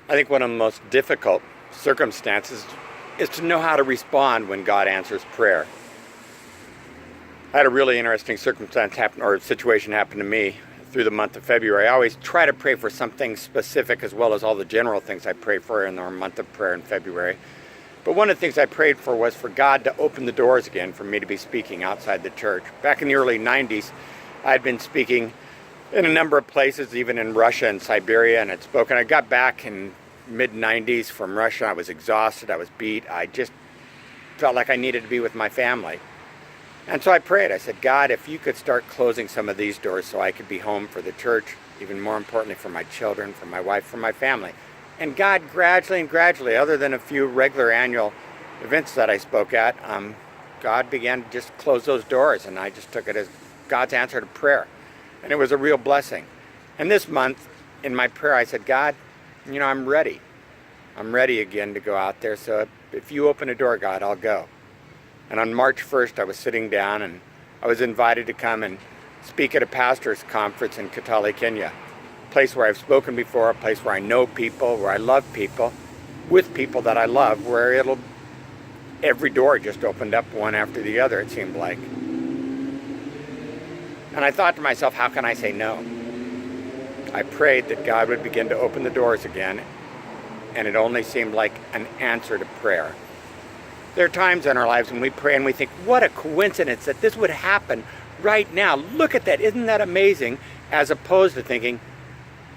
I think one of the most difficult circumstances is to know how to respond when God answers prayer. I had a really interesting circumstance happen, or situation happen to me through the month of February. I always try to pray for something specific as well as all the general things I pray for in our month of prayer in February. But one of the things I prayed for was for God to open the doors again for me to be speaking outside the church. Back in the early 90s, I had been speaking in a number of places, even in Russia and Siberia, and had spoken. I got back in mid-90s from Russia. I was exhausted. I was beat. I just felt like I needed to be with my family. And so I prayed. I said, God, if you could start closing some of these doors so I could be home for the church, even more importantly for my children, for my wife, for my family. And God gradually, other than a few regular annual events that I spoke at, God began to just close those doors, and I just took it as God's answer to prayer. And it was a real blessing. And this month, in my prayer, I said, God, I'm ready. I'm ready again to go out there. So if you open a door, God, I'll go. And on March 1st, I was sitting down and I was invited to come and speak at a pastor's conference in Kitale, Kenya. A place where I've spoken before, a place where I know people, where I love people, with people that I love, where every door just opened up one after the other, it seemed like. And I thought to myself, how can I say no? I prayed that God would begin to open the doors again, and it only seemed like an answer to prayer. There are times in our lives when we pray and we think, what a coincidence that this would happen right now. Look at that. Isn't that amazing? As opposed to thinking,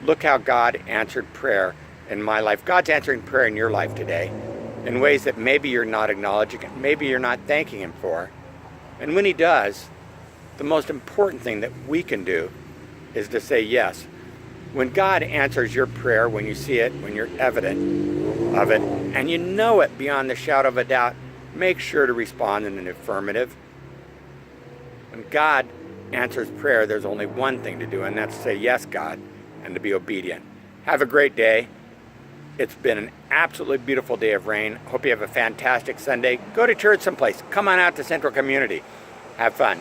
look how God answered prayer in my life. God's answering prayer in your life today in ways that maybe you're not acknowledging it, maybe you're not thanking Him for. And when He does, the most important thing that we can do is to say yes. When God answers your prayer, when you see it, when you're evident of it, and you know it beyond the shadow of a doubt, make sure to respond in an affirmative. When God answers prayer, there's only one thing to do, and that's to say, yes, God, and to be obedient. Have a great day. It's been an absolutely beautiful day of rain. Hope you have a fantastic Sunday. Go to church someplace. Come on out to Central Community. Have fun.